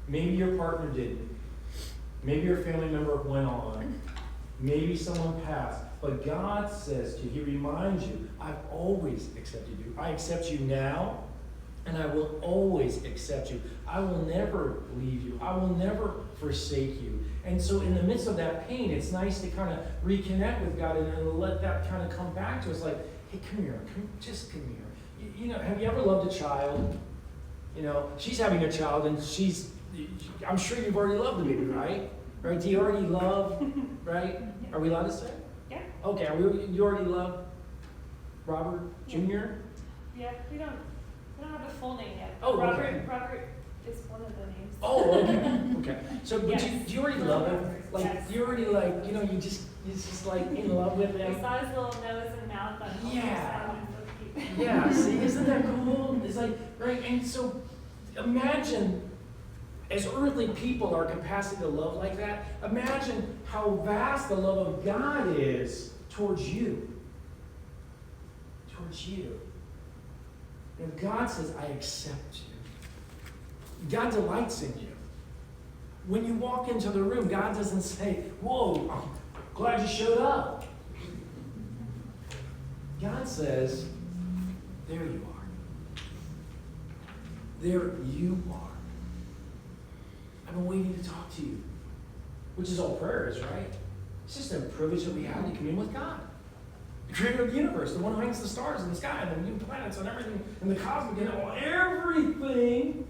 Maybe your partner didn't. Maybe your family member went on. Maybe someone passed. But God says to you, He reminds you, I've always accepted you. I accept you now, and I will always accept you. I will never leave you. I will never forsake you. And so in the midst of that pain, it's nice to kind of reconnect with God and let that kind of come back to us like, hey, come here. Just come here. You know, have you ever loved a child? You know, she's having a child, and I'm sure you've already loved the baby, right? Right? Do you already love, right? Yeah. Are we allowed to say? Yeah. Okay, you already love Robert Jr.? Yeah, we don't have a full name yet. Oh, Robert, okay. Robert is one of the names. Oh, okay. Okay. So, but Yes. do you already love him? Like, Yes. you already like, you know, you just like in love with We him? saw his little nose and mouth on Yeah. So cute. Yeah, see, isn't that cool? It's like, right, and so imagine, as earthly people, our capacity to love like that, imagine how vast the love of God is towards you. Towards you. And God says, I accept you. God delights in you. When you walk into the room, God doesn't say, whoa, I'm glad you showed up. God says, there you are. There you are. I've been waiting to talk to you. Which is all prayer is, right? It's just a privilege that we have to commune with God. The creator of the universe, the one who hangs the stars in the sky and the new planets and everything and the cosmic and everything.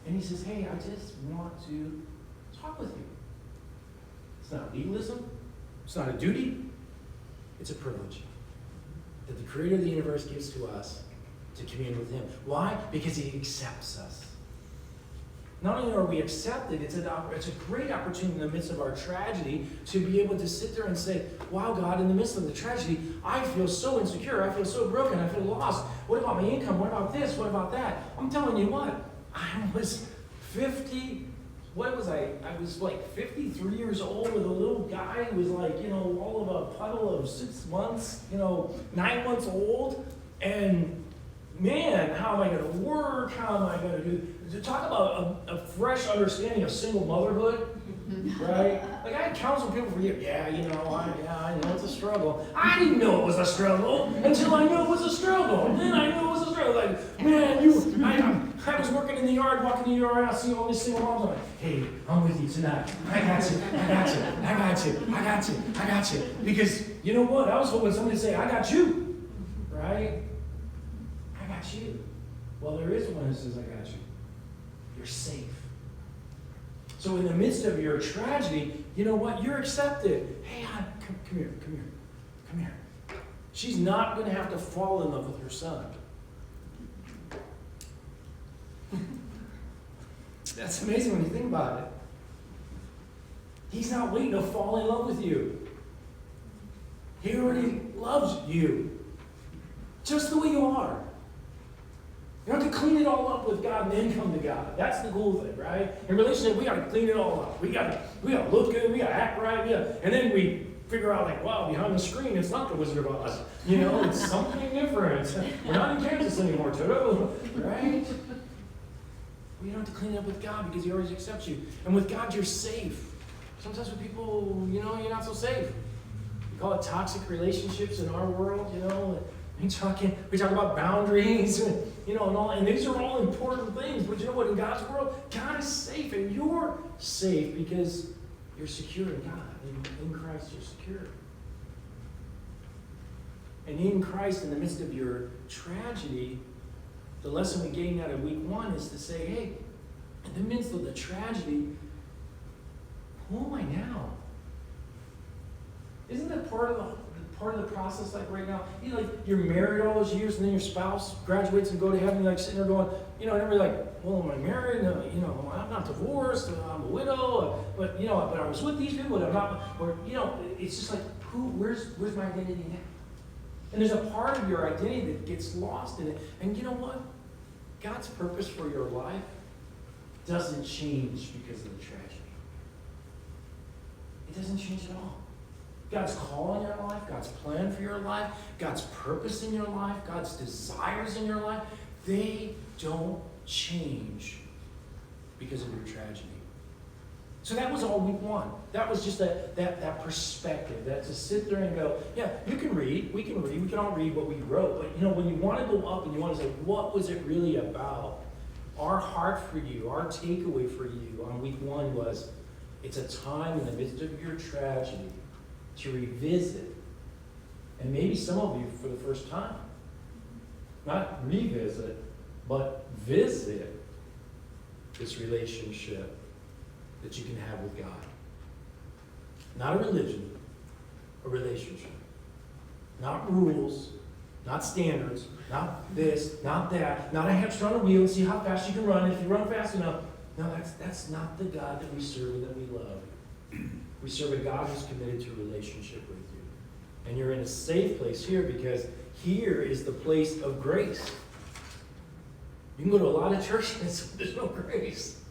And he says, hey, I just want to talk with you. It's not legalism. It's not a duty. It's a privilege that the creator of the universe gives to us to commune with him. Why? Because he accepts us. Not only are we accepted, it's a great opportunity in the midst of our tragedy to be able to sit there and say, wow, God, in the midst of the tragedy, I feel so insecure. I feel so broken. I feel lost. What about my income? What about this? What about that? I'm telling you what, I was 50, what was I? I was like 53 years old with a little guy who was like, you know, all of a puddle of 6 months, 9 months old. And man, how am I going to work? How am I going to do? To talk about a fresh understanding of single motherhood, right? Like I had counseled people for years. Yeah, I know it's a struggle. I didn't know it was a struggle until I knew it was a struggle. And then I knew it was a struggle. Like, man, I was working in the yard, walking in the yard, I see all these single moms. I'm like, hey, I'm with you tonight. I got you. Because you know what? I was hoping somebody would say, I got you, right? I got you. Well, there is one who says, I got you. You're safe. So in the midst of your tragedy, you know what? You're accepted. Hey, come here. She's not going to have to fall in love with her son. That's amazing when you think about it. He's not waiting to fall in love with you. He already loves you. Just the way you are. You don't have to clean it all up with God and then come to God. That's the cool thing, right? In relationship, we got to clean it all up. We got to look good. We got to act right. And then we figure out like, wow, behind the screen, it's not the Wizard of Oz. It's something different. We're not in Kansas anymore, Toto. Right? We don't have to clean it up with God because He always accepts you. And with God, you're safe. Sometimes with people, you're not so safe. We call it toxic relationships in our world, We talk about boundaries, and all, and these are all important things. But you know what? In God's world, God is safe, and you're safe because you're secure in God. In Christ, you're secure. And in Christ, in the midst of your tragedy, the lesson we gained out of week 1 is to say, hey, in the midst of the tragedy, who am I now? Isn't that part of the process, like right now? You're married all those years, and then your spouse graduates and go to heaven, you're sitting there going, and everybody's like, well, am I married? I'm not divorced, I'm a widow, but I was with these people, but I'm not, or, it's just like, where's my identity now? And there's a part of your identity that gets lost in it. And you know what? God's purpose for your life doesn't change because of the tragedy. It doesn't change at all. God's call in your life, God's plan for your life, God's purpose in your life, God's desires in your life, they don't change because of your tragedy. So that was all week one. That was just that perspective, that to sit there and go, yeah, you can read, we can all read what we wrote, but when you want to go up and you want to say, what was it really about? Our heart for you, our takeaway for you on week one was, it's a time in the midst of your tragedy to revisit, and maybe some of you for the first time, not revisit, but visit this relationship that you can have with God. Not a religion, a relationship. Not rules, not standards, not this, not that, not a hamster on a wheel and see how fast you can run if you run fast enough. No, that's not the God that we serve and that we love. We serve a God who's committed to a relationship with you. And you're in a safe place here because here is the place of grace. You can go to a lot of churches, there's no grace.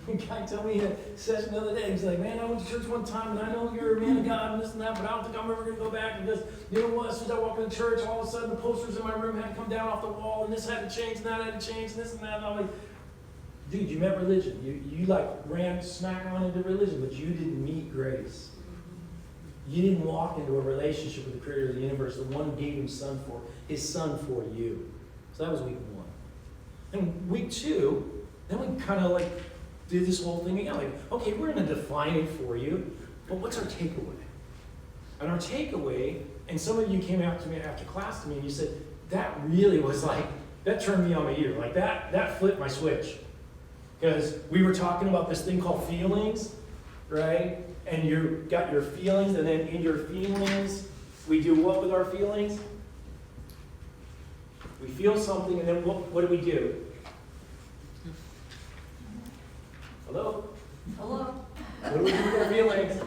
A guy told me in a session the other day, he's like, man, I went to church one time and I know you're a man of God and this and that, but I don't think I'm ever going to go back because, you know what, as soon as I walk into church, all of a sudden the posters in my room had to come down off the wall and this had to change and that had to change and this and that. And I'm like, dude, you met religion. You like ran smack on into religion, but you didn't meet grace. You didn't walk into a relationship with the creator of the universe, the one who gave his son for you. So that was week one. And week two, then we kind of like did this whole thing again. Like, okay, we're going to define it for you, but what's our takeaway? And our takeaway, and some of you came out to me after class to me and you said, that really was like, that turned me on my ear. Like that flipped my switch. Because we were talking about this thing called feelings, right? And you got your feelings, and then in your feelings, we do what with our feelings? We feel something, and then what do we do? Hello? Hello? What do we do with our feelings?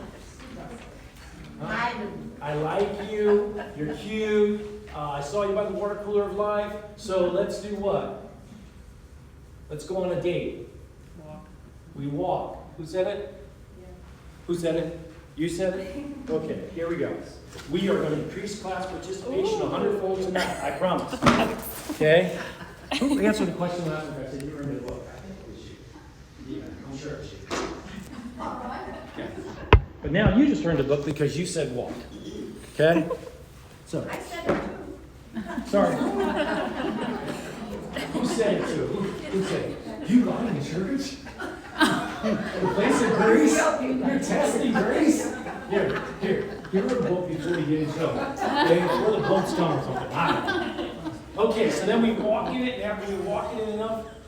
Huh? I like you. You're cute. I saw you by the water cooler of life. So let's do what? Let's go on a date. Walk. We walk. Who said it? Yeah. Who said it? You said it? Okay, here we go. We are going to increase class participation 100-fold tonight. I promise. Okay? Who answered the question last week? I said, you remember the book. I think it was you. Yeah, I'm sure it was you. Yeah. But now you just learned the book because you said walk. Okay? So. I said it too. Sorry. Who said it too? Who said it? You got in church? The place of grace? You're testing grace? Here. Give her a book before you get in trouble. Okay? Before the boat's done or something. Okay, so then we walk in it, and after we walk in it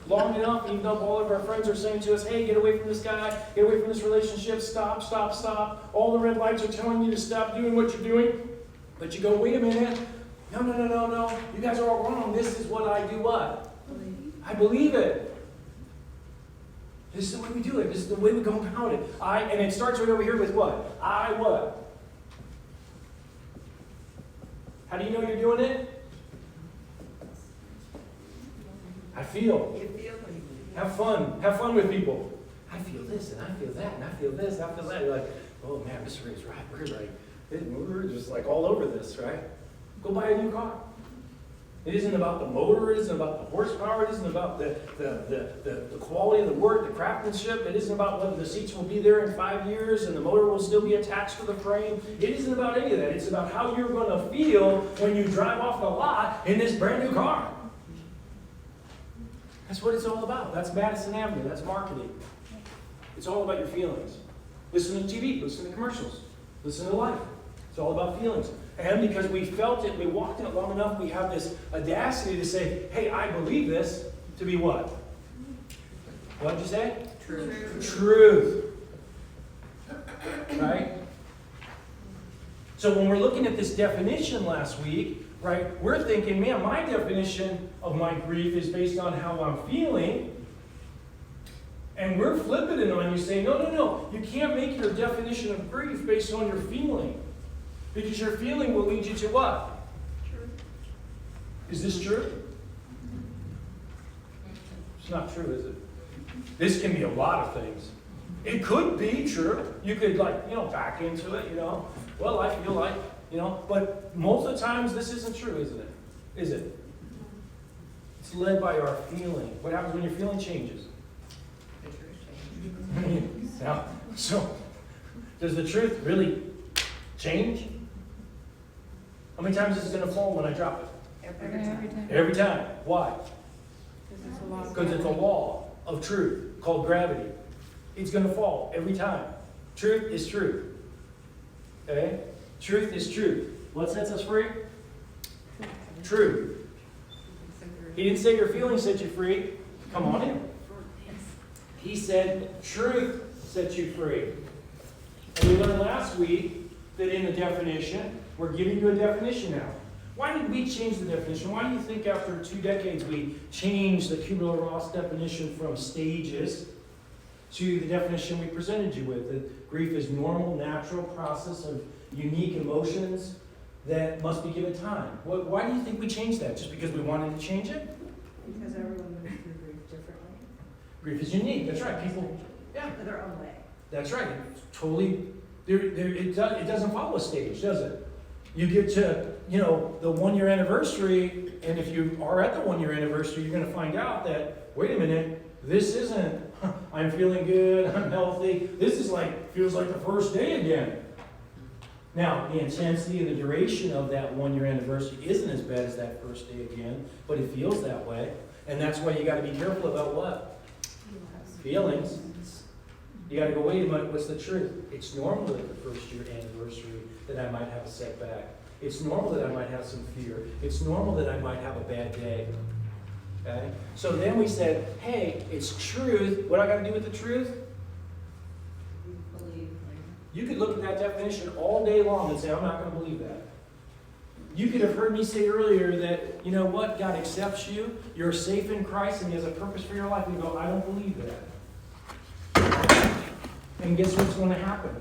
long enough, even though all of our friends are saying to us, hey, get away from this guy, get away from this relationship, stop. All the red lights are telling you to stop doing what you're doing. But you go, wait a minute. No. You guys are all wrong. This is what I do what? I believe it. This is the way we do it. This is the way we go about it. And it starts right over here with what? I what? How do you know you're doing it? I feel. Have fun. Have fun with people. I feel this and I feel that and I feel this and I feel that. You're like, oh man, Mr. Ray's right. We're just like all over this, right? Go buy a new car. It isn't about the motor. It isn't about the horsepower. It isn't about the quality of the work, the craftsmanship. It isn't about whether the seats will be there in 5 years and the motor will still be attached to the frame. It isn't about any of that. It's about how you're going to feel when you drive off the lot in this brand new car. That's what it's all about. That's Madison Avenue. That's marketing. It's all about your feelings. Listen to TV. Listen to commercials. Listen to life. It's all about feelings. And because we felt it, we walked in it long enough, we have this audacity to say, hey, I believe this to be what? What did you say? Truth. Right? So when we're looking at this definition last week, right, we're thinking, man, my definition of my grief is based on how I'm feeling. And we're flipping it on you saying, no. You can't make your definition of grief based on your feeling. Because your feeling will lead you to what? True. Is this true? It's not true, is it? This can be a lot of things. It could be true. You could back into it, Well, I feel like, But most of the times this isn't true, isn't it? Is it? It's led by our feeling. What happens when your feeling changes? Now, so, does the truth really change? How many times is it going to fall when I drop it? Every time. Every time. Why? Because Because it's a law of truth called gravity. It's going to fall every time. Truth is truth. Okay? Truth is truth. What sets us free? Truth. He didn't say your feelings set you free. Come on in. He said truth sets you free. And we learned last week that in the definition, we're giving you a definition now. Why did we change the definition? Why do you think after 2 decades we changed the Kubler-Ross definition from stages to the definition we presented you with? That grief is normal, natural process of unique emotions that must be given time. Why do you think we changed that? Just because we wanted to change it? Because everyone moves through grief differently. Grief is unique. That's right. People, yeah, In their own way. that's right. It's totally, it doesn't follow a stage, does it? You get to, the 1-year anniversary, and if you are at the 1-year anniversary, you're going to find out that, wait a minute, this isn't, I'm feeling good, I'm healthy. This is feels like the first day again. Now, the intensity and the duration of that 1-year anniversary isn't as bad as that first day again, but it feels that way. And that's why you got to be careful about what? Feelings. You got to go, wait a minute, what's the truth? It's normal at the first year anniversary that I might have a setback. It's normal that I might have some fear. It's normal that I might have a bad day. Okay? So then we said, hey, it's truth. What do I got to do with the truth? You could look at that definition all day long and say, I'm not going to believe that. You could have heard me say earlier that, you know what, God accepts you, you're safe in Christ, and He has a purpose for your life. And you go, I don't believe that. And guess what's going to happen?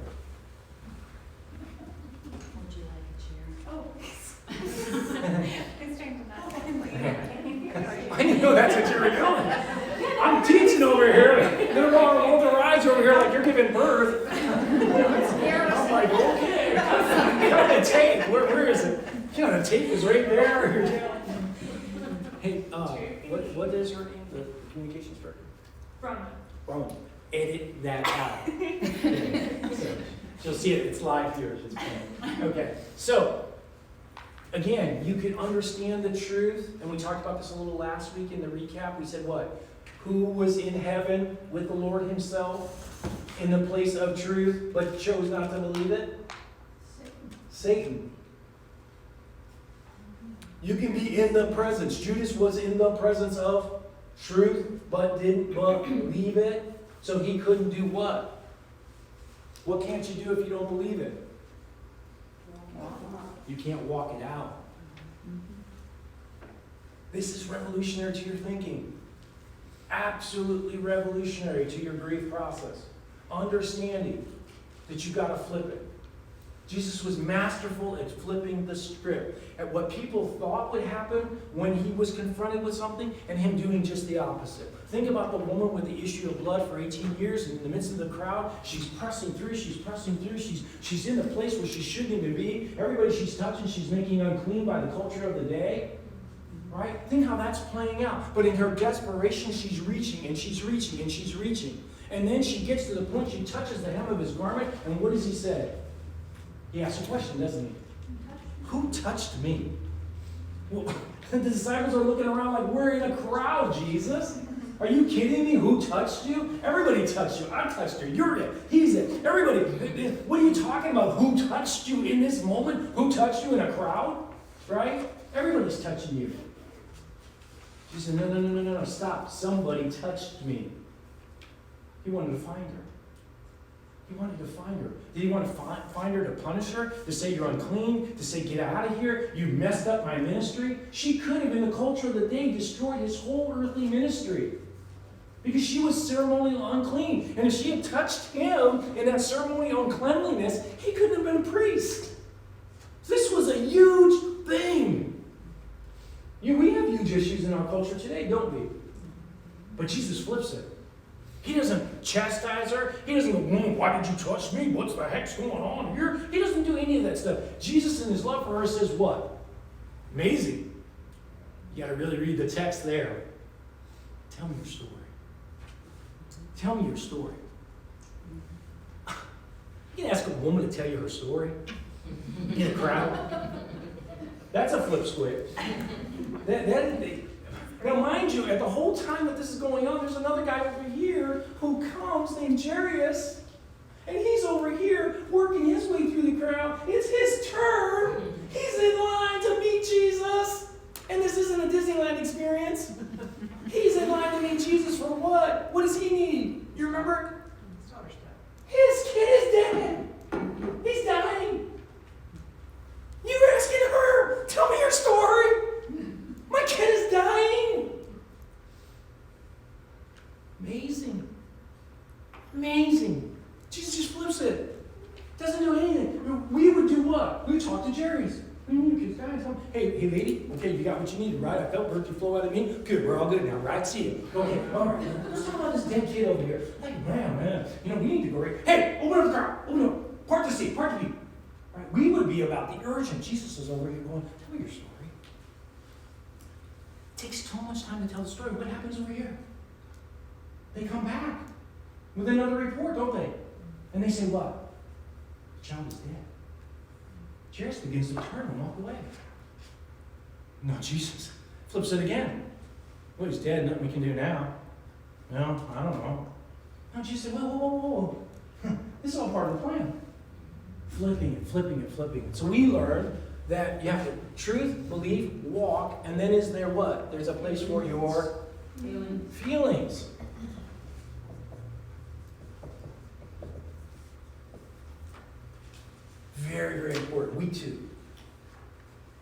Would you like Oh, it's changing that. I know that's what you were doing. I'm teaching over here. They're all the rides over here like you're giving birth. I'm like, okay. Got the tape. Where is it? The tape is right there. Hey, what is her name? The communications director? Roman. Edit that out. So, she'll see it. It's live here. It's playing. Okay. So, again, you can understand the truth, and we talked about this a little last week in the recap. We said what? Who was in heaven with the Lord Himself in the place of truth, but chose not to believe it? Satan. You can be in the presence. Judas was in the presence of truth, but didn't believe it. So he couldn't do what? What can't you do if you don't believe it? You can't walk it out. This is revolutionary to your thinking. Absolutely revolutionary to your grief process. Understanding that you got to flip it. Jesus was masterful at flipping the script, at what people thought would happen when He was confronted with something, and Him doing just the opposite. Think about the woman with the issue of blood for 18 years, and in the midst of the crowd, she's pressing through, she's in the place where she shouldn't even be. Everybody she's touching, she's making unclean by the culture of the day. Right? Think how that's playing out. But in her desperation, she's reaching, and she's reaching, and she's reaching. And then she gets to the point, she touches the hem of His garment, and what does He say? He asks a question, doesn't He? Who touched me? Well, the disciples are looking around like, we're in a crowd, Jesus. Are you kidding me? Who touched you? Everybody touched you. I touched her. You're it. He's it. Everybody. What are you talking about? Who touched you in this moment? Who touched you in a crowd? Right? Everybody's touching you. She said, no, stop. Somebody touched me. He wanted to find her. He wanted to find her. Did He want to find her to punish her? To say you're unclean? To say get out of here? You messed up my ministry? She could have, in the culture of the day, destroyed His whole earthly ministry. Because she was ceremonially unclean. And if she had touched Him in that ceremonial uncleanliness, He couldn't have been a priest. This was a huge thing. We have huge issues in our culture today, don't we? But Jesus flips it. He doesn't chastise her. He doesn't go, why did you touch me? What's the heck's going on here? He doesn't do any of that stuff. Jesus, in His love for her, says what? Amazing. You got to really read the text there. Tell me your story. Tell me your story. You can ask a woman to tell you her story in a crowd. That's a flip switch. Now, mind you, at the whole time that this is going on, there's another guy over here who comes named Jairus, and he's over here working his way through the crowd. It's his turn. He's in line to meet Jesus. And this isn't a Disneyland experience. He's in line to meet Jesus for what? What does he need? You remember? His kid is dead. He's dying. You're asking her, tell me your story. My kid is dying. Amazing. Amazing. Jesus just flips it. Doesn't do anything. We would do what? We would talk to Jerry's. Your kid's dying. Hey, lady. Okay, you got what you needed, right? I felt virtue flow out of me. Good, we're all good now, right? See you. Okay, all right. Let's talk about this dead kid over here. Like, man. You know, we need to go right. Hey, open up the car. Open up. Part the seat. Part the view. Right? We would be about the urgent. Jesus is over here going, tell me your story. It takes so much time to tell the story. What happens over here? They come back with another report, don't they? And they say what? The child is dead. Jairus begins to turn and walk away. No, Jesus flips it again. Well, he's dead. Nothing we can do now. No, I don't know. No, Jesus said, whoa. This is all part of the plan. Flipping it. So we learn that you have to truth, believe, walk, and then is there what? There's a place for your feelings. Very, very important. We too.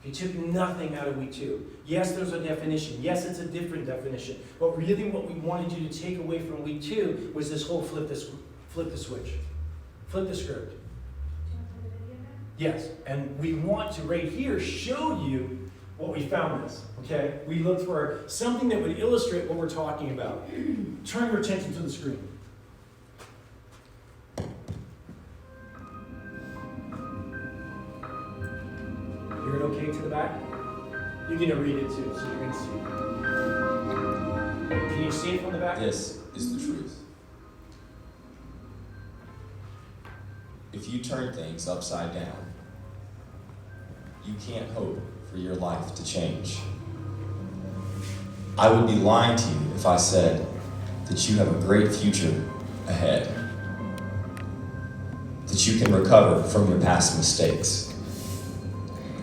You took nothing out of we too. Yes, there's a definition. Yes, it's a different definition. But really what we wanted you to take away from we too was this whole flip the switch. Flip the script. Yes, and we want to right here show you what we found this. Okay? We looked for something that would illustrate what we're talking about. Turn your attention to the screen. Hear it okay to the back? You're going to read it too, so you're going to see it. Can you see it from the back? This is the truth. If you turn things upside down, you can't hope for your life to change. I would be lying to you if I said that you have a great future ahead, that you can recover from your past mistakes,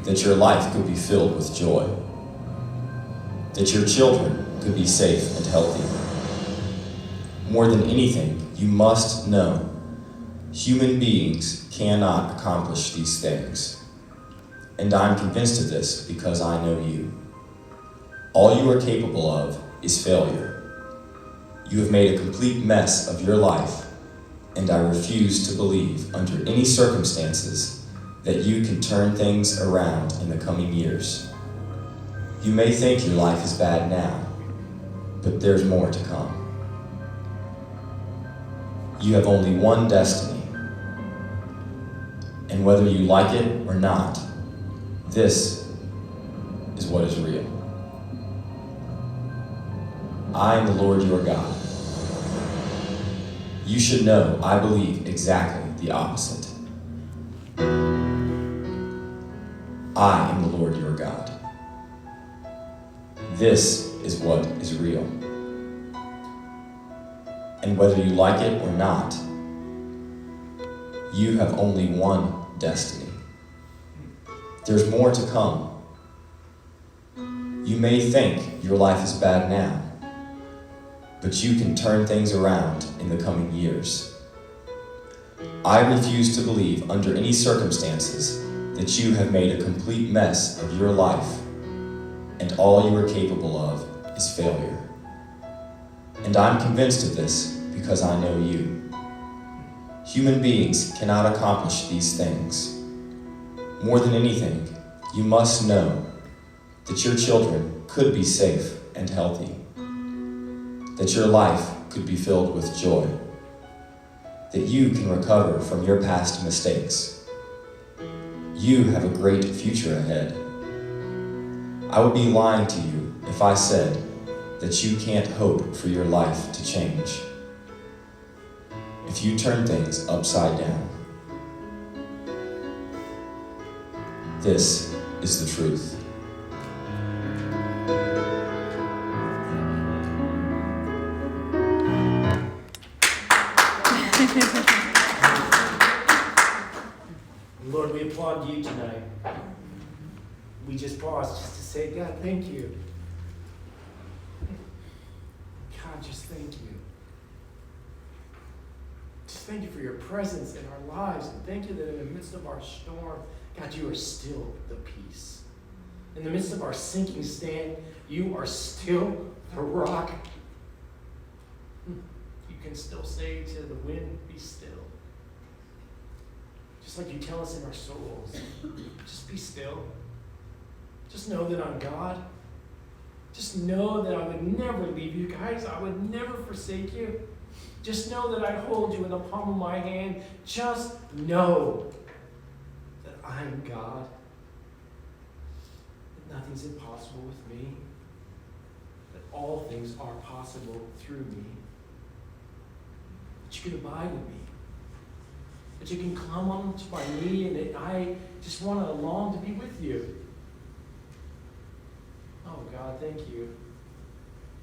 that your life could be filled with joy, that your children could be safe and healthy. More than anything, you must know human beings cannot accomplish these things. And I'm convinced of this because I know you. All you are capable of is failure. You have made a complete mess of your life, and I refuse to believe under any circumstances that you can turn things around in the coming years. You may think your life is bad now, but there's more to come. You have only one destiny, and whether you like it or not, this is what is real. I am the Lord your God. You should know I believe exactly the opposite. I am the Lord your God. This is what is real. And whether you like it or not, you have only one destiny. There's more to come. You may think your life is bad now, but you can turn things around in the coming years. I refuse to believe under any circumstances that you have made a complete mess of your life, and all you are capable of is failure. And I'm convinced of this because I know you. Human beings cannot accomplish these things. More than anything, you must know that your children could be safe and healthy, that your life could be filled with joy, that you can recover from your past mistakes. You have a great future ahead. I would be lying to you if I said that you can't hope for your life to change. if you turn things upside down. This is the truth. Lord, we applaud you tonight. We just pause just to say, God, thank you. God, just thank you. Just thank you for your presence in our lives. And thank you that in the midst of our storm, God, you are still the peace. In the midst of our sinking sand, you are still the rock. You can still say to the wind, be still. Just like you tell us in our souls, just be still. Just know that I'm God. Just know that I would never leave you guys. I would never forsake you. Just know that I hold you in the palm of my hand. Just know that I'm God. That nothing's impossible with me. That all things are possible through me. That you can abide with me. That you can come onto my knee and that I just want to long to be with you. Oh God, thank you.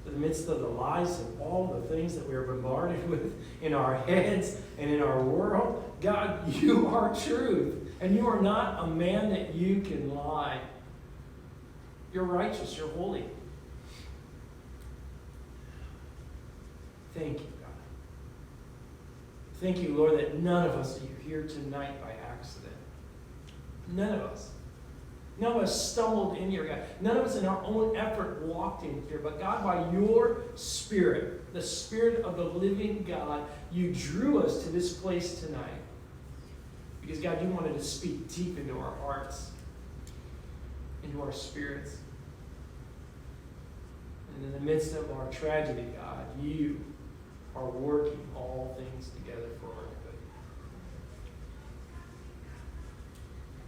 In the midst of the lies and all the things that we are bombarded with in our heads and in our world, God, you are truth. And you are not a man that you can lie. You're righteous, you're holy. Thank you, God. Thank you, Lord, that none of us are here tonight by accident. None of us. None of us stumbled in here, God. None of us in our own effort walked in here. But God, by your Spirit, the Spirit of the living God, you drew us to this place tonight. Because, God, you wanted to speak deep into our hearts, into our spirits. And in the midst of our tragedy, God, you are working all things together for our good.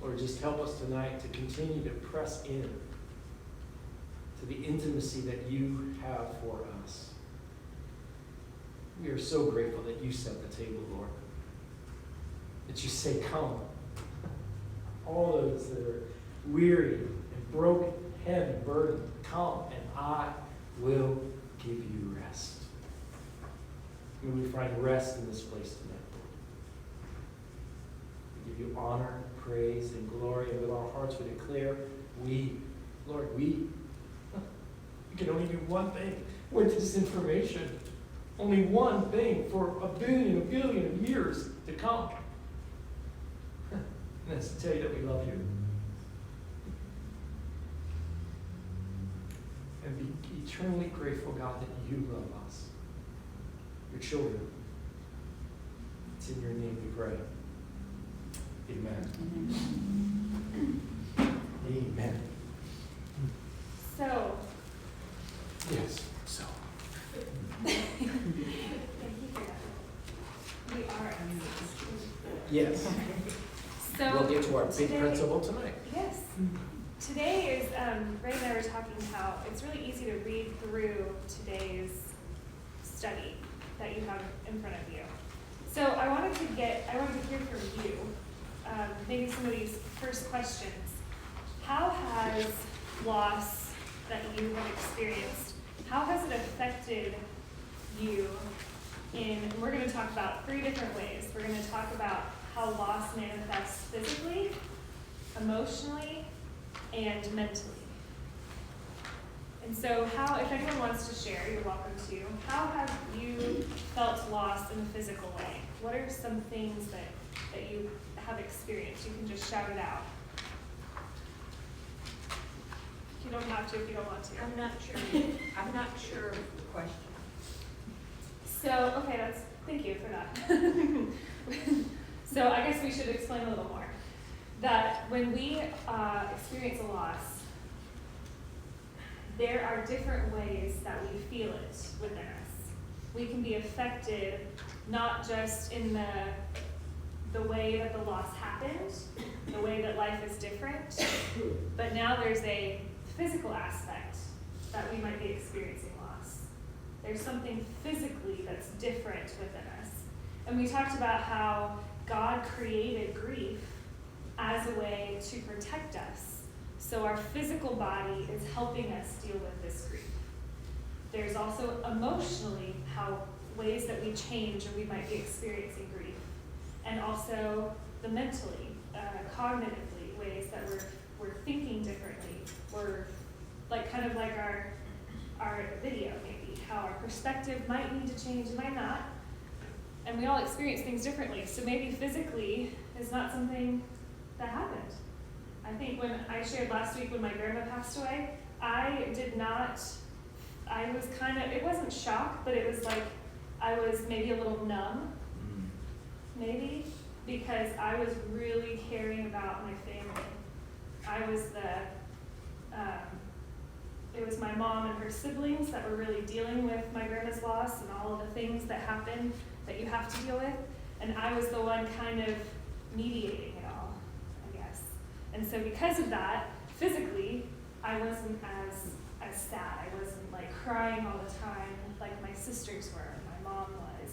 Lord, just help us tonight to continue to press in to the intimacy that you have for us. We are so grateful that you set the table, Lord. That you say, come. All those that are weary and broken, heavy, burdened, come and I will give you rest. May we find rest in this place tonight, Lord. We give you honor, praise, and glory, and with our hearts we declare, Lord, we can only do one thing with this information. Only one thing for a billion of years to come. And that's to tell you that we love you. And be eternally grateful, God, that you love us. Your children. It's in your name we pray. Amen. Amen. So. Yes, so. Thank you for that. We are. Yes. So We'll get to our big today, principle tonight. Yes. Today is, Ray and I were talking how it's really easy to read through today's study that you have in front of you. So I wanted to hear from you, maybe some of these first questions. How has loss that you have experienced, how has it affected you we're going to talk about 3 different ways. We're going to talk about how loss manifests physically, emotionally, and mentally. And so if anyone wants to share, you're welcome to. How have you felt lost in a physical way? What are some things that you have experienced? You can just shout it out. You don't have to if you don't want to. I'm not sure of the question. So, okay, thank you for that. So I guess we should explain a little more. That when we experience a loss, there are different ways that we feel it within us. We can be affected not just in the way that the loss happened, the way that life is different, but now there's a physical aspect that we might be experiencing loss. There's something physically that's different within us. And we talked about how God created grief as a way to protect us. So our physical body is helping us deal with this grief. There's also emotionally how ways that we change or we might be experiencing grief. And also the mentally, cognitively, ways that we're thinking differently. We're kind of like our video maybe, how our perspective might need to change, it might not. And we all experience things differently. So maybe physically is not something that happened. I think when I shared last week when my grandma passed away, it wasn't shock, but it was like I was maybe a little numb, maybe, because I was really caring about my family. It was my mom and her siblings that were really dealing with my grandma's loss and all of the things that happen that you have to deal with. And I was the one kind of mediating it all, I guess. And so because of that, physically, I wasn't as sad. I wasn't like crying all the time like my sisters were, and my mom was.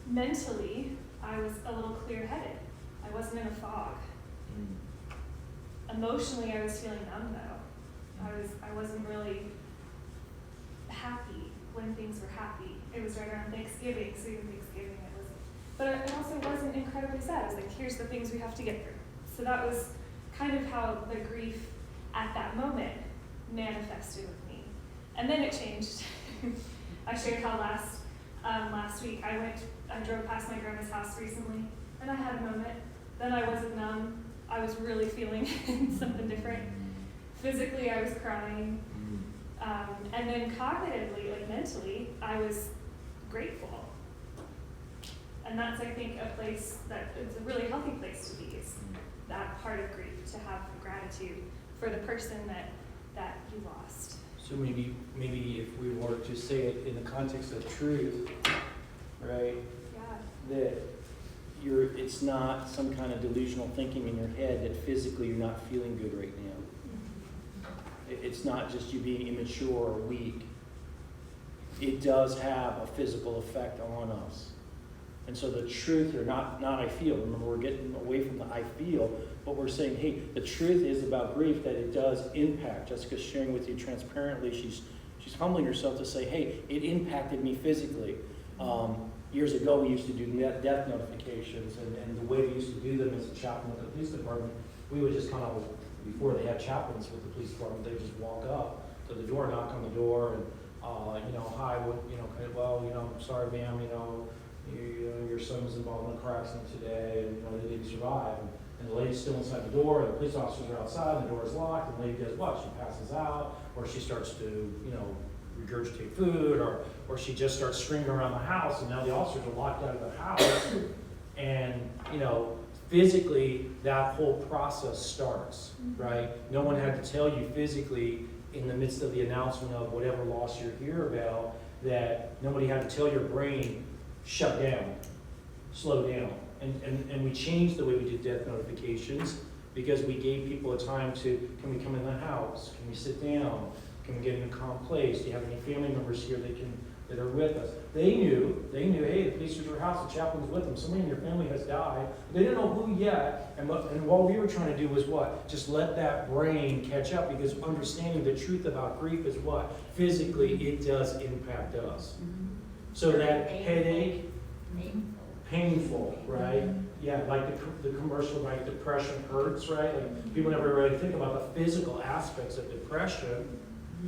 Mentally, I was a little clear-headed. I wasn't in a fog. Emotionally, I was feeling numb though. I wasn't really happy when things were happy. It was right around Thanksgiving, so even Thanksgiving it wasn't. But it also wasn't incredibly sad. It was like, here's the things we have to get through. So that was kind of how the grief at that moment manifested with me. And then it changed. I shared how last week I drove past my grandma's house recently, and I had a moment. Then I wasn't numb. I was really feeling something different. Physically, I was crying. And then cognitively, like mentally, I was grateful. And that's, I think, a place that it's a really healthy place to be, is that part of grief, to have gratitude for the person that you lost. So maybe if we were to say it in the context of truth, right? Yeah. That it's not some kind of delusional thinking in your head that physically you're not feeling good right now. It's not just you being immature or weak. It does have a physical effect on us. And so the truth here, not I feel. Remember, we're getting away from the I feel, but we're saying, hey, the truth is about grief, that it does impact. Jessica's sharing with you transparently. She's humbling herself to say, hey, it impacted me physically. Years ago, we used to do death notifications, and the way we used to do them as a chaplain with the police department, we would just kind of, before they had chaplains with the police department, they just walk up to the door, knock on the door, and hi, I'm sorry, ma'am, your son was involved in a car accident today, and they didn't survive. And the lady's still inside the door, and the police officers are outside, and the door is locked, and the lady does what? She passes out, or she starts to, regurgitate food, or she just starts screaming around the house, and now the officers are locked out of the house, and, physically, that whole process starts, right? No one had to tell you physically in the midst of the announcement of whatever loss you're here about, that nobody had to tell your brain, shut down, slow down. And we changed the way we did death notifications because we gave people a time to, can we come in the house? Can we sit down? Can we get in a calm place? Do you have any family members here that are with us? They knew, hey, the police are at your house, the chaplain's with them, somebody in your family has died. They didn't know who yet, and what we were trying to do was what? Just let that brain catch up, because understanding the truth about grief is what? Physically, it does impact us. So that headache, painful, right? Yeah, like the commercial, right? Depression hurts, right? Like people never really think about the physical aspects of depression,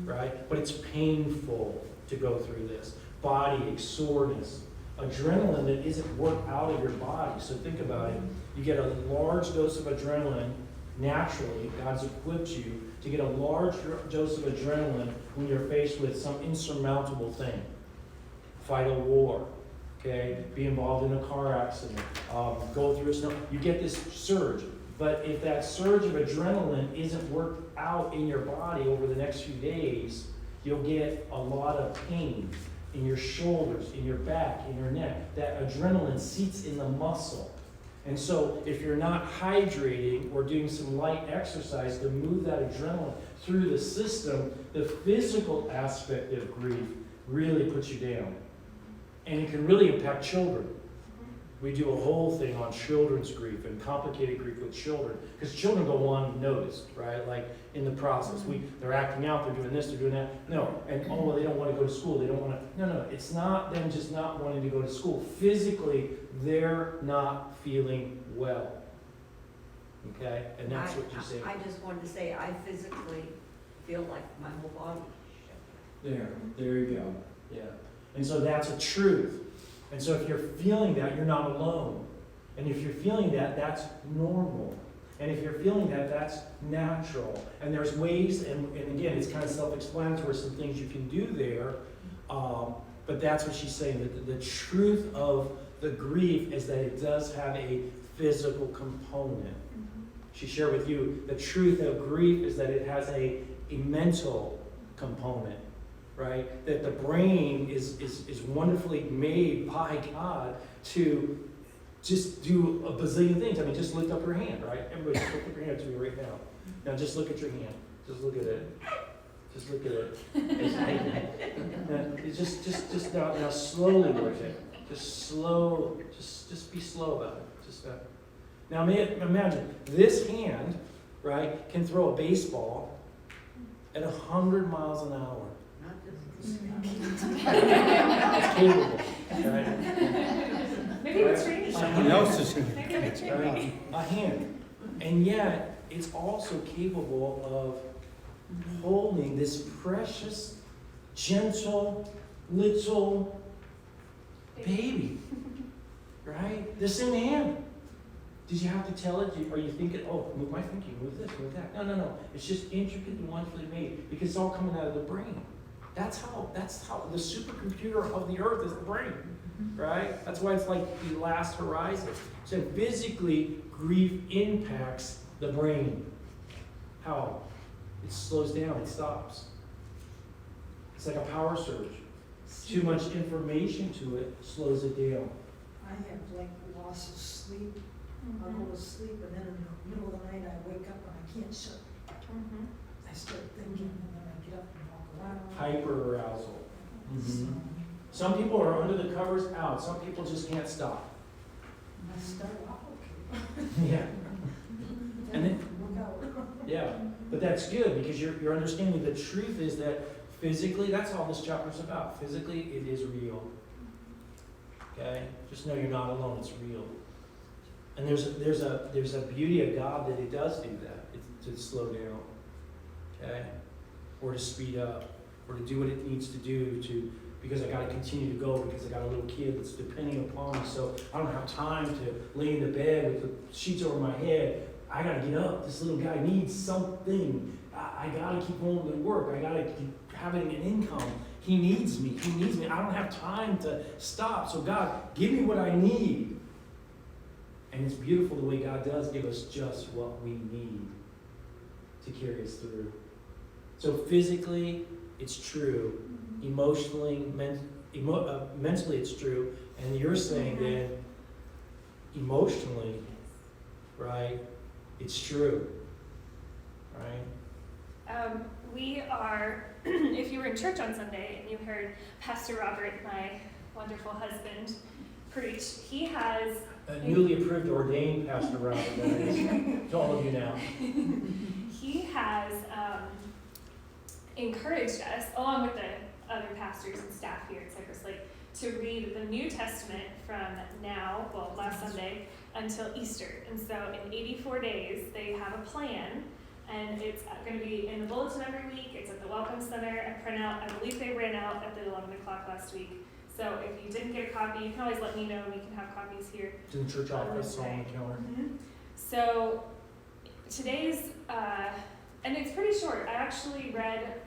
right? But it's painful to go through this. Body ache, soreness, adrenaline that isn't worked out of your body. So think about it. You get a large dose of adrenaline naturally. God's equipped you to get a large dose of adrenaline when you're faced with some insurmountable thing. Fight a war, okay? Be involved in a car accident, go through a snow. You get this surge. But if that surge of adrenaline isn't worked out in your body over the next few days, you'll get a lot of pain in your shoulders, in your back, in your neck. That adrenaline seats in the muscle. And so if you're not hydrating or doing some light exercise to move that adrenaline through the system, the physical aspect of grief really puts you down. And it can really impact children. We do a whole thing on children's grief and complicated grief with children, because children go unnoticed, right? Like in the process, they're acting out, they're doing this, they're doing that. No, and well, they don't want to go to school. They don't want to. No, it's not them just not wanting to go to school. Physically, they're not feeling well. Okay, and that's what you say. I just wanted to say, I physically feel like my whole body There you go. Yeah, and so that's a truth. And so if you're feeling that, you're not alone. And if you're feeling that, that's normal. And if you're feeling that, that's natural. And there's ways, and again, it's kind of self-explanatory, some things you can do there. But that's what she's saying, that the truth of the grief is that it does have a physical component. She shared with you the truth of grief is that it has a mental component. Right? That the brain is wonderfully made by God to just do a bazillion things. I mean, just lift up your hand, right? Everybody, just lift up your hand to me right now. Now, just look at your hand. Just look at it. Just look at it. Just now slowly with it. Just slow. Just be slow about it. Just now, imagine this hand, right, can throw a baseball at 100 miles an hour. It's capable, right? Maybe it's training. Someone else is in Maybe it's training. Right? A hand. And yet, it's also capable of holding this precious, gentle, little baby. Right? The same hand. Did you have to tell it? Are you thinking, oh, move my thinking, move this, move that? No. It's just intricate and wonderfully made because it's all coming out of the brain. That's how the supercomputer of the earth is the brain, right? That's why it's like the last horizon. So physically, grief impacts the brain. How? It slows down, it stops. It's like a power surge. Too much information to it slows it down. I have like loss of sleep. I'll go to sleep and then in the middle of the night I wake up and I can't shut. I start thinking and then I get up and walk around. Hyper arousal. So, Some people are under the covers out. Some people just can't stop. I start off okay. Yeah. And then, Look out. yeah, but that's good because you're understanding the truth is that physically, that's all this chapter's about. Physically, it is real. Okay? Just know you're not alone. It's real. And there's a beauty of God that it does do that, to slow down. Okay? Or to speed up, or to do what it needs to do because I got to continue to go because I got a little kid that's depending upon me. So I don't have time to lay in the bed with the sheets over my head. I got to get up. This little guy needs something. I got to keep going to work. I got to keep having an income. He needs me. I don't have time to stop. So God, give me what I need. And it's beautiful the way God does give us just what we need to carry us through. So physically, it's true. Emotionally, mentally, it's true. And you're saying then, emotionally, right, it's true. Right? We are, if you were in church on Sunday and you heard Pastor Robert, my wonderful husband, preach, he has A newly approved, ordained pastor Robert, that is, to all of you now. he has encouraged us, along with the other pastors and staff here at Cypress Lake, to read the New Testament from now, well, last Sunday, until Easter. And so in 84 days, they have a plan, and it's going to be in the bulletin every week. It's at the Welcome Center, a printout. I believe they ran out at the 11 o'clock last week. So if you didn't get a copy, you can always let me know, and we can have copies here. It's in the church office, on the counter. So today's, and it's pretty short. I actually read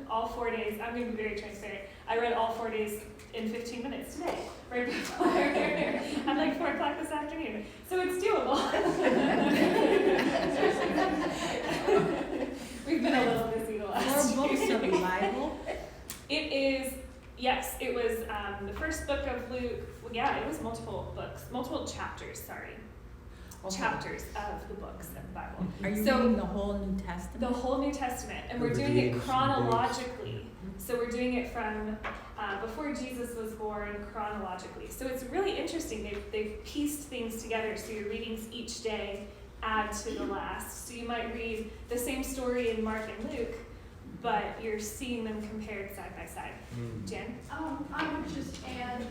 all 4 days. I'm going to be very transparent. I read all 4 days in 15 minutes today, right before. I'm like 4 o'clock this afternoon. So it's doable. We've been a little busy the last 4 books few of the days. Bible? It is, yes, it was the first book of Luke. Well, yeah, it was multiple books, multiple chapters, sorry. chapters of the books of the Bible. Are you So- reading the whole New Testament? The whole New Testament, and we're The doing it grieves, chronologically. So we're doing it from before Jesus was born chronologically. So it's really interesting. They've pieced things together. So your readings each day add to the last. So you might read the same story in Mark and Luke, but you're seeing them compared side by side. Jan? I would just add,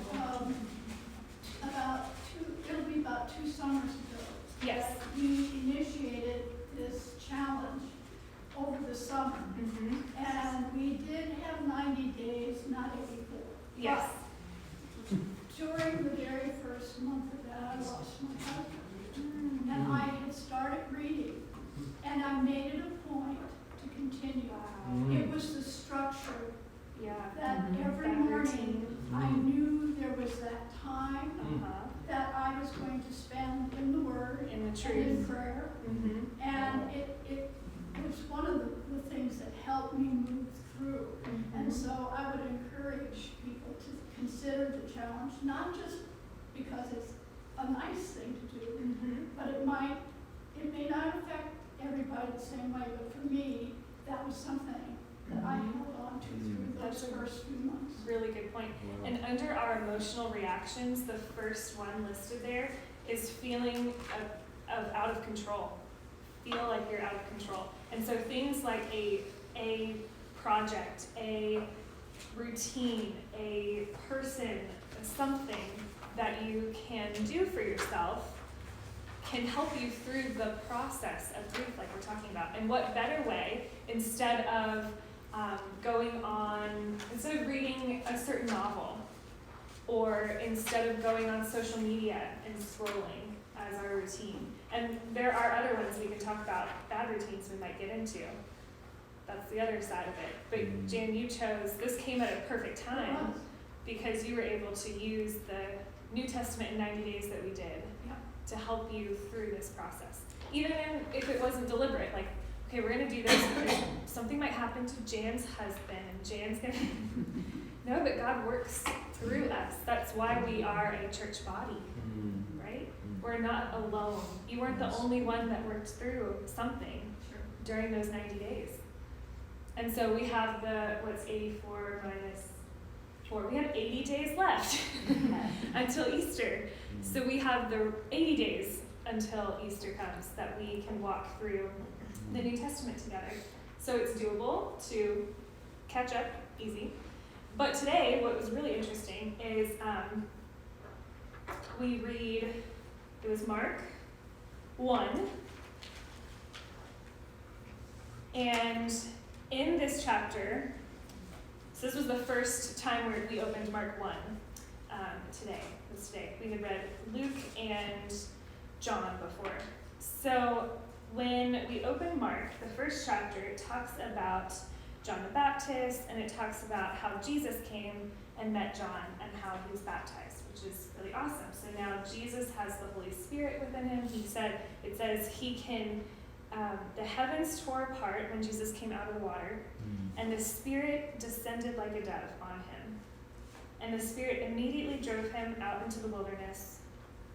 it'll be about 2 summers ago. Yes. that We initiated this challenge over the summer. Mm-hmm. And we did have 90 days, not 84. Yes. But during the very first month of that, I lost my husband. And I had started reading, and I made it a point to continue. It was the structure Yeah. that every That morning routine. I knew there was that time Uh-huh. that I was going to spend in the Word In the and truth. in prayer. Mm-hmm. And it was one of the things that helped me move through. And so I would encourage people to consider the challenge, not just because it's a nice thing to do, Mm-hmm. but it may not affect everybody the same way, but for me, that was something that I held on to through That's those a first few months. Really good point. And under our emotional reactions, the first one listed there is feeling of out of control. Feel like you're out of control. And so things like a project, a routine, a person, something that you can do for yourself can help you through the process of grief like we're talking about. And what better way, instead of instead of reading a certain novel, or instead of going on social media and scrolling as our routine. And there are other ones we can talk about, bad routines we might get into. That's the other side of it. But Jan, you chose, this came at a perfect time because you were able to use the New Testament in 90 days that we did to help you through this process. Even if it wasn't deliberate, like, okay, we're gonna do this because something might happen to Jan's husband and Jan's gonna, no, but God works through us. That's why we are a church body, right? We're not alone. You weren't the only one that worked through something during those 90 days. And so we have what's 84 minus 4? We have 80 days left until Easter. So we have the 80 days until Easter comes that we can walk through the New Testament together. So it's doable to catch up easy. But today, what was really interesting is we read, it was Mark 1. And in this chapter, so this was the first time where we opened Mark 1 today. It was today. We had read Luke and John before. So when we open Mark, the first chapter, it talks about John the Baptist, and it talks about how Jesus came and met John and how he was baptized, which is really awesome. So now Jesus has the Holy Spirit within him. It says he can, the heavens tore apart when Jesus came out of the water, and the Spirit descended like a dove on him. And the Spirit immediately drove him out into the wilderness.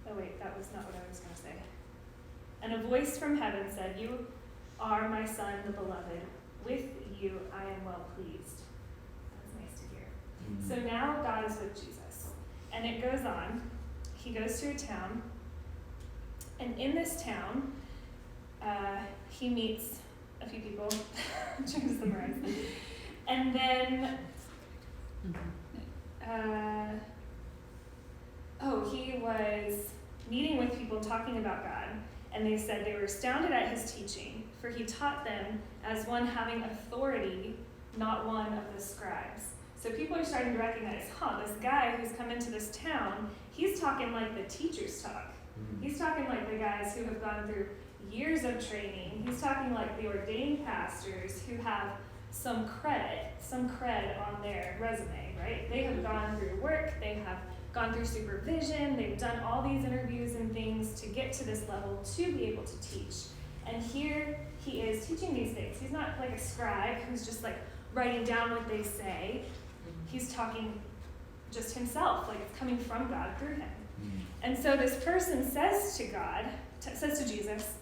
Oh wait, that was not what I was going to say. And a voice from heaven said, "You are my Son, the beloved. With you I am well pleased." That's nice to hear. So now God is with Jesus. And it goes on. He goes to a town. And in this town, he meets a few people. I'm trying to summarize. And then, he was meeting with people talking about God. And they said they were astounded at his teaching, for he taught them as one having authority, not one of the scribes. So people are starting to recognize, this guy who's come into this town, he's talking like the teachers talk. He's talking like the guys who have gone through years of training. He's talking like the ordained pastors who have some cred on their resume, right? They have gone through work, they have gone through supervision, they've done all these interviews and things to get to this level to be able to teach. And here he is teaching these things. He's not like a scribe who's just like writing down what they say. He's talking just himself, like it's coming from God through him. And so this person says to God, says to Jesus,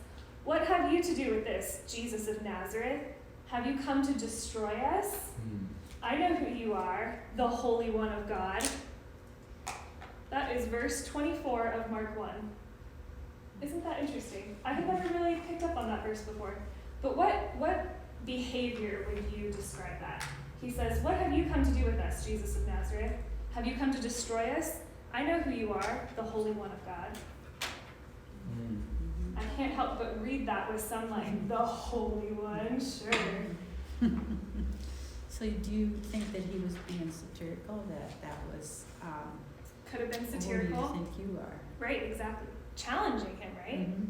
"What have you to do with this, Jesus of Nazareth? Have you come to destroy us? I know who you are, the Holy One of God." That is verse 24 of Mark 1. Isn't that interesting? I had never really picked up on that verse before. But what behavior would you describe that? He says, "What have you come to do with us, Jesus of Nazareth? Have you come to destroy us? I know who you are, the Holy One of God." I can't help but read that with some like, the Holy One, sure. So do you think that he was being satirical, that was, Could have been who do satirical. you think you are? Right, exactly. Challenging him, right? Mhm.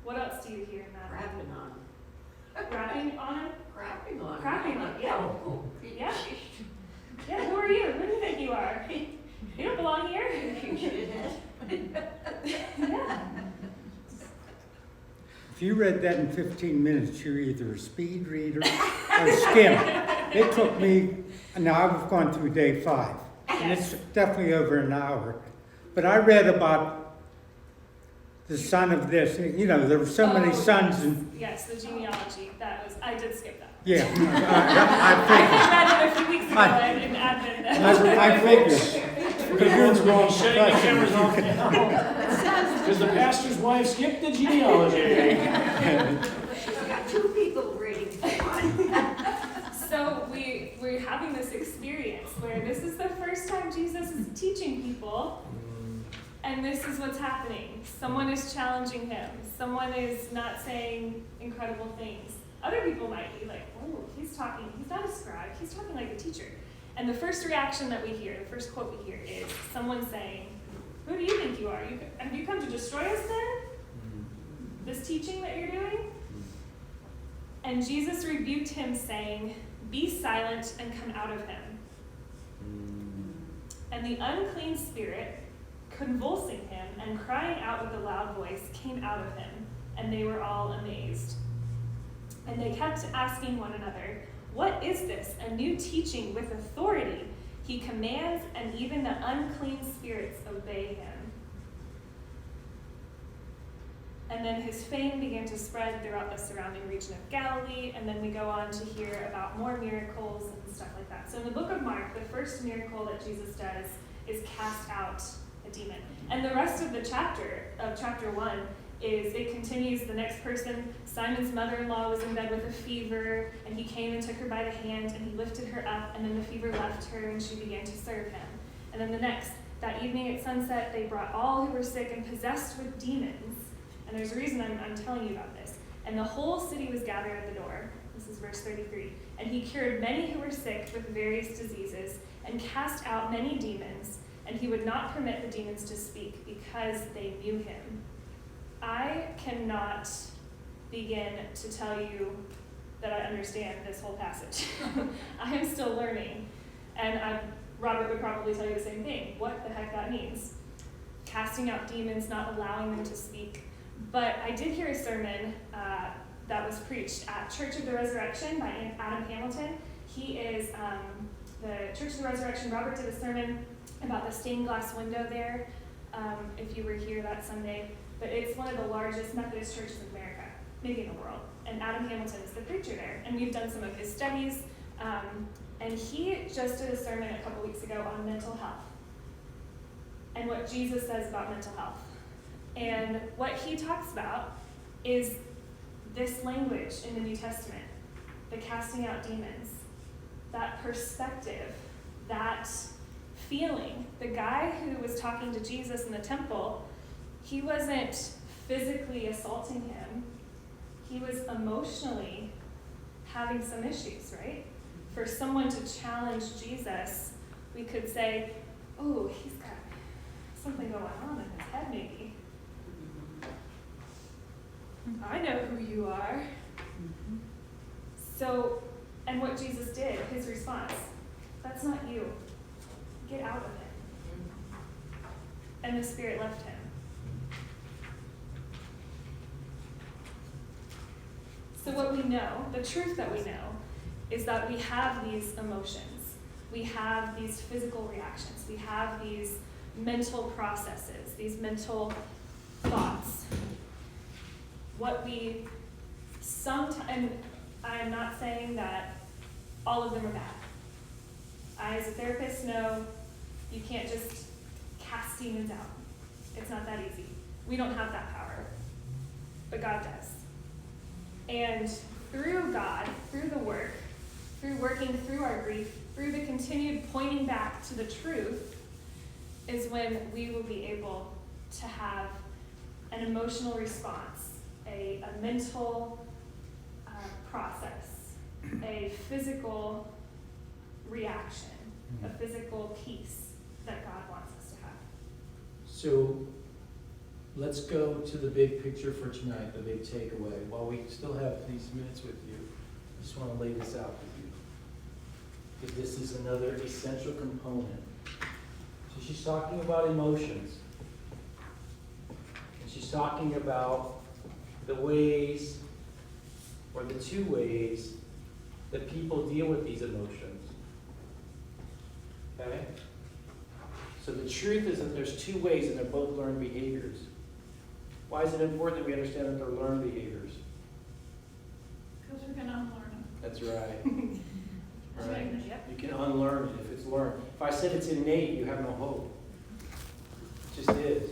What else do you hear in that? Crapping on him. Rapping on him? Crapping on him. Crapping on him, yeah. Oh, Yeah. Yeah, who are you? Who do you think you are? You don't belong here. You shithead. Yeah. If you read that in 15 minutes, you're either a speed reader or skim. It took me, now I've gone through day 5, and it's definitely over an hour. But I read about the son of this, you know, there were so many sons and, Yes, the genealogy. That was, I did skip that. yeah, I read it a few weeks ago in admin. I figured. Because you're in the wrong shutting the cameras off profession. now. Because the pastor's wife skipped the genealogy. She's got 2 people reading for one. So we're having this experience where this is the first time Jesus is teaching people, and this is what's happening. Someone is challenging him. Someone is not saying incredible things. Other people might be like, "Oh, he's not a scribe, he's talking like a teacher." And the first reaction that we hear, the first quote we hear is someone saying, "Who do you think you are? Have you come to destroy us then? This teaching that you're doing?" And Jesus rebuked him, saying, "Be silent and come out of him." And the unclean spirit, convulsing him and crying out with a loud voice, came out of him, and they were all amazed. And they kept asking one another, "What is this? A new teaching with authority. He commands, and even the unclean spirits obey him." And then his fame began to spread throughout the surrounding region of Galilee, and then we go on to hear about more miracles and stuff like that. So in the book of Mark, the first miracle that Jesus does is cast out a demon. And the rest of the chapter, of chapter 1, is it continues. The next person, Simon's mother-in-law, was in bed with a fever, and he came and took her by the hand, and he lifted her up, and then the fever left her, and she began to serve him. And then the next, that evening at sunset, they brought all who were sick and possessed with demons. And there's a reason I'm telling you about this. And the whole city was gathered at the door. This is verse 33. And he cured many who were sick with various diseases, and cast out many demons, and he would not permit the demons to speak, because they knew him. I cannot begin to tell you that I understand this whole passage. I am still learning. And Robert would probably tell you the same thing. What the heck that means. Casting out demons, not allowing them to speak. But I did hear a sermon that was preached at Church of the Resurrection by Adam Hamilton. He is the Church of the Resurrection. Robert did a sermon about the stained glass window there, if you were here that Sunday. But it's one of the largest Methodist churches in America, maybe in the world. And Adam Hamilton is the preacher there. And we've done some of his studies. And he just did a sermon a couple weeks ago on mental health and what Jesus says about mental health. And what he talks about is this language in the New Testament, the casting out demons, that perspective, that feeling. The guy who was talking to Jesus in the temple, he wasn't physically assaulting him. He was emotionally having some issues, right? For someone to challenge Jesus, we could say, "Oh, he's got something going on in his head maybe. I know who you are." So, and what Jesus did, his response, "That's not you. Get out of him." And the spirit left him. So what we know, the truth that we know, is that we have these emotions. we have these physical reactions, we have these mental processes, these mental thoughts. What we sometimes, and I am not saying that all of them are bad. I, as a therapist, know you can't just cast demons out. It's not that easy. We don't have that power, but God does. And through God, through the work, through working through our grief, through the continued pointing back to the truth, is when we will be able to have an emotional response, a mental process, a physical reaction, a physical peace that God wants us to have. So let's go to the big picture for tonight, the big takeaway. While we still have these minutes with you, I just want to lay this out with you, because this is another essential component. So she's talking about emotions, and she's talking about the ways, or the two ways, that people deal with these emotions. Okay? So the truth is that there's two ways, and they're both learned behaviors. Why is it important that we understand that they're learned behaviors? Because we're gonna unlearn them. That's right. Right? Yep. You can unlearn it if it's learned. If I said it's innate, you have no hope. It just is.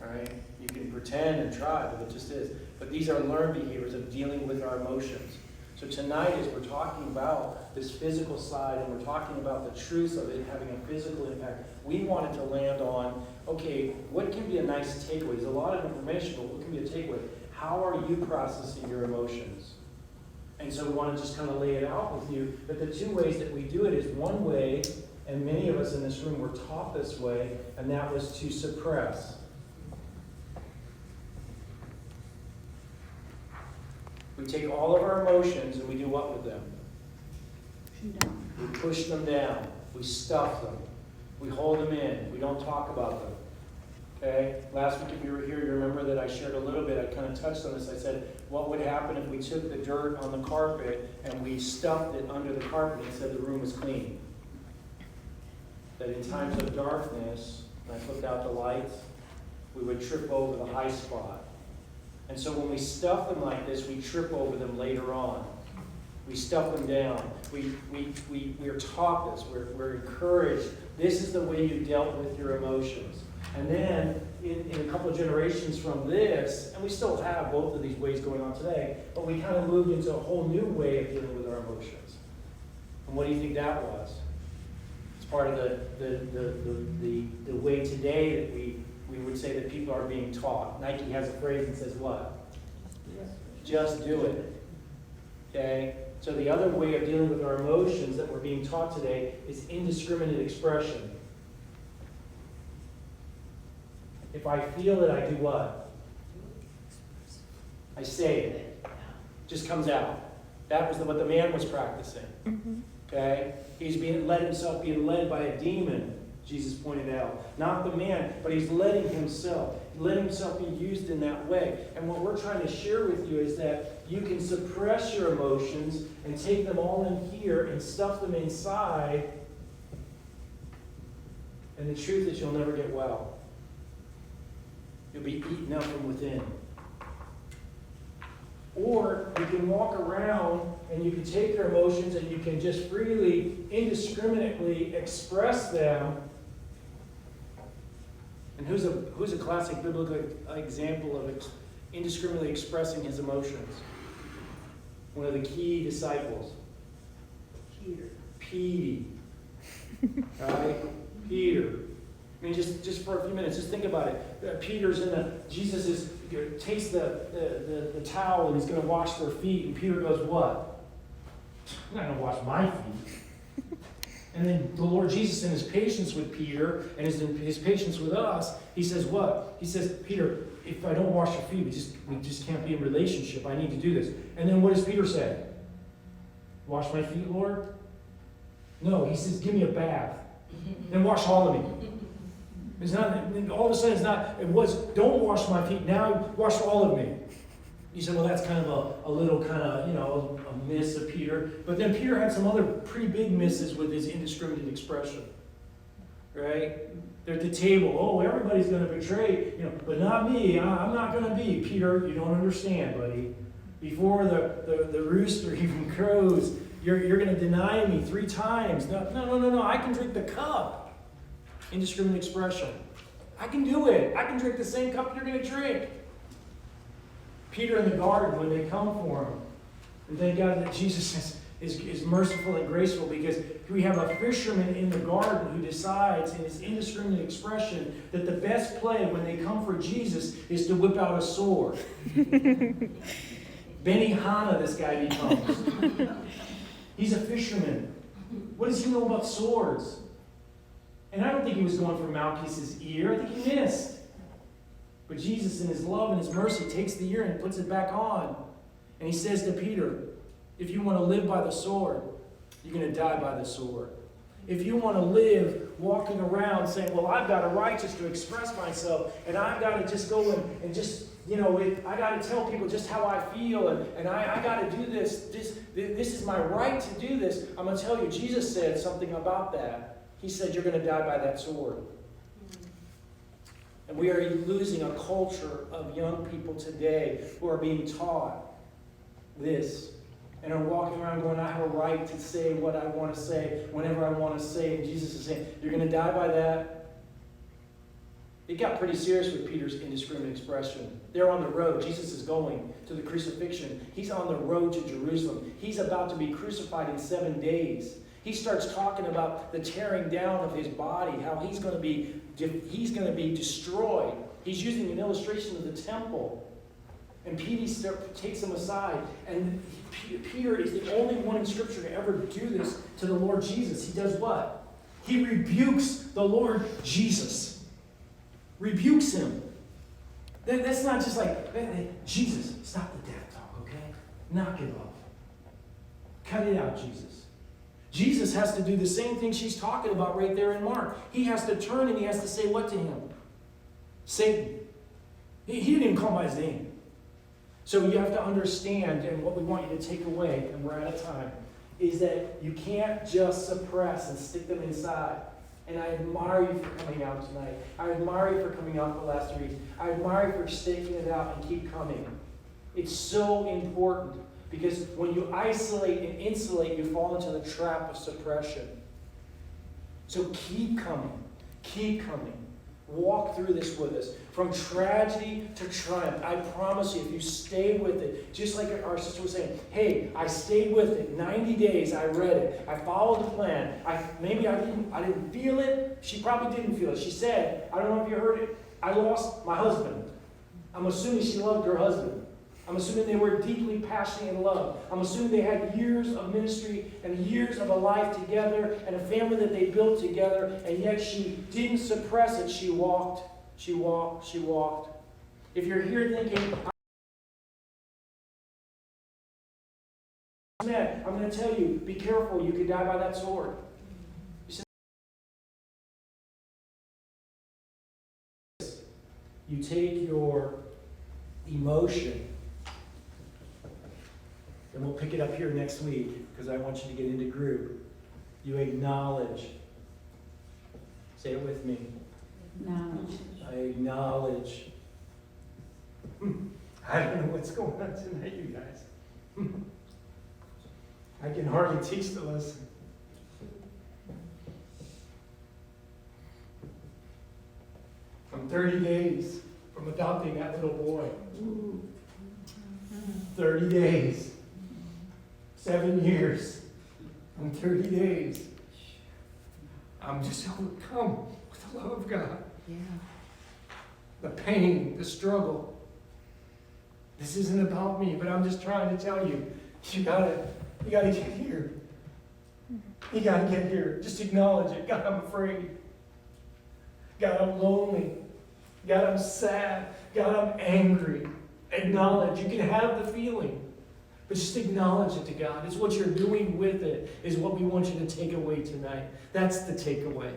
All right? You can pretend and try, but it just is. But these are learned behaviors of dealing with our emotions. So tonight, as we're talking about this physical side, and we're talking about the truth of it having a physical impact, we wanted to land on, okay, what can be a nice takeaway? There's a lot of information, but what can be a takeaway? How are you processing your emotions? And so we want to just kind of lay it out with you. But the two ways that we do it is one way, and many of us in this room were taught this way, and that was to suppress. We take all of our emotions and we do what with them? We push them down. We stuff them. We hold them in. We don't talk about them. Okay? Last week, if you were here, you remember that I shared a little bit. I kind of touched on this. I said, what would happen if we took the dirt on the carpet and we stuffed it under the carpet and said the room was clean? That in times of darkness, when I flipped out the lights, we would trip over the high spot. And so when we stuff them like this, we trip over them later on. We stuff them down. We're taught this. We're encouraged. This is the way you dealt with your emotions. And then in a couple of generations from this, and we still have both of these ways going on today, but we kind of moved into a whole new way of dealing with our emotions. And what do you think that was? It's part of the way today that we would say that people are being taught. Nike has a phrase that says what? Just do it. Okay? So the other way of dealing with our emotions that we're being taught today is indiscriminate expression. If I feel it, I do what? I say it. Just comes out. That was what the man was practicing. Okay? He's being led by a demon, Jesus pointed out. Not the man, but he's letting himself be used in that way. And what we're trying to share with you is that you can suppress your emotions and take them all in here and stuff them inside. And the truth is you'll never get well. You'll be eaten up from within. Or you can walk around and you can take your emotions and you can just freely, indiscriminately express them. And who's a classic biblical example of indiscriminately expressing his emotions? One of the key disciples. Peter. Right? Peter. I mean, just for a few minutes, just think about it. Peter's Jesus is takes the towel and he's going to wash their feet, and Peter goes, what? I'm not going to wash my feet. And then the Lord Jesus, in his patience with Peter and his patience with us, he says what? He says, Peter, if I don't wash your feet, we just can't be in relationship. I need to do this. And then what does Peter say? Wash my feet, Lord? No, he says, give me a bath. Then wash all of me. It's not, all of a sudden, it was, don't wash my feet, now wash all of me. You said, well, that's kind of a little kind of, a miss of Peter. But then Peter had some other pretty big misses with his indiscriminate expression. Right? They're at the table. Oh, everybody's going to betray, but not me. I'm not going to be. Peter, you don't understand, buddy. Before the rooster even crows, you're going to deny me 3 times. No. I can drink the cup. Indiscriminate expression. I can do it. I can drink the same cup you're going to drink. Peter in the garden, when they come for him, and thank God that Jesus is merciful and graceful, because we have a fisherman in the garden who decides in his indiscriminate expression that the best play when they come for Jesus is to whip out a sword. Benny Hanna, this guy becomes. He's a fisherman. What does he know about swords? And I don't think he was going for Malchus's ear. I think he missed. But Jesus, in his love and his mercy, takes the ear and puts it back on. And he says to Peter, if you want to live by the sword, you're going to die by the sword. If you want to live walking around saying, well, I've got a right just to express myself, and I've got to just go and just, I got to tell people just how I feel, and I got to do this. This is my right to do this. I'm going to tell you, Jesus said something about that. He said, you're going to die by that sword. And we are losing a culture of young people today who are being taught this and are walking around going, I have a right to say what I want to say whenever I want to say. And Jesus is saying, you're going to die by that. It got pretty serious with Peter's indiscriminate expression. They're on the road. Jesus is going to the crucifixion. He's on the road to Jerusalem. He's about to be crucified in 7 days. He starts talking about the tearing down of his body, how he's going to be destroyed. He's using an illustration of the temple. And Peter takes him aside. And Peter is the only one in Scripture to ever do this to the Lord Jesus. He does what? He rebukes the Lord Jesus. Rebukes him. That's not just like, Jesus, stop the death talk, okay? Knock it off. Cut it out, Jesus. Jesus has to do the same thing she's talking about right there in Mark. He has to turn and he has to say what to him? Satan. He didn't even call him by his name. So you have to understand, and what we want you to take away, and we're out of time, is that you can't just suppress and stick them inside. And I admire you for coming out tonight. I admire you for coming out the last 3 weeks. I admire you for staking it out and keep coming. It's so important. Because when you isolate and insulate, you fall into the trap of suppression. So keep coming. Keep coming. Walk through this with us. From tragedy to triumph. I promise you, if you stay with it, just like our sister was saying, hey, I stayed with it. 90 days, I read it. I followed the plan. Maybe I didn't feel it. She probably didn't feel it. She said, I don't know if you heard it, I lost my husband. I'm assuming she loved her husband. I'm assuming they were deeply passionate in love. I'm assuming they had years of ministry and years of a life together and a family that they built together, and yet she didn't suppress it. She walked, she walked, she walked. If you're here thinking, I'm going to tell you, be careful, you could die by that sword. You take your emotion. And we'll pick it up here next week because I want you to get into group. You acknowledge. Say it with me. Acknowledge. I acknowledge. I don't know what's going on tonight, you guys. I can hardly teach the lesson. I'm 30 days from adopting that little boy. 30 days. 7 years. I'm 30 days. I'm just overcome with the love of God. Yeah. The pain, the struggle. This isn't about me, but I'm just trying to tell you, you gotta get here. You gotta get here. Just acknowledge it. God, I'm afraid. God, I'm lonely. God, I'm sad. God, I'm angry. Acknowledge. You can have the feeling. But just acknowledge it to God. It's what you're doing with it is what we want you to take away tonight. That's the takeaway.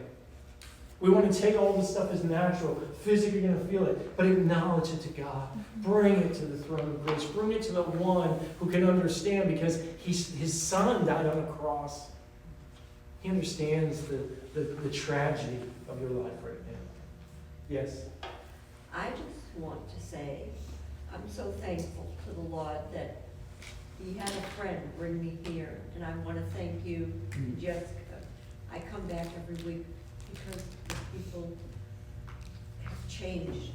We want to take all this stuff as natural, physically going to feel it, but acknowledge it to God. Bring it to the throne of grace. Bring it to the one who can understand, because his son died on a cross. He understands the tragedy of your life right now. Yes? I just want to say, I'm so thankful to the Lord that He had a friend bring me here, and I want to thank you, Jessica. I come back every week because the people have changed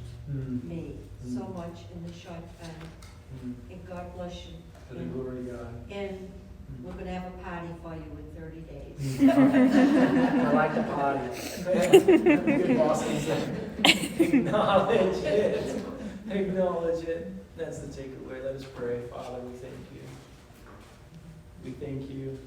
me so much in the short time. And God bless you. For the glory of God. And we're gonna have a party for you in 30 days. I like the potty. Good boss things there. Acknowledge it. Acknowledge it. That's the takeaway. Let us pray. Father, we thank you. We thank you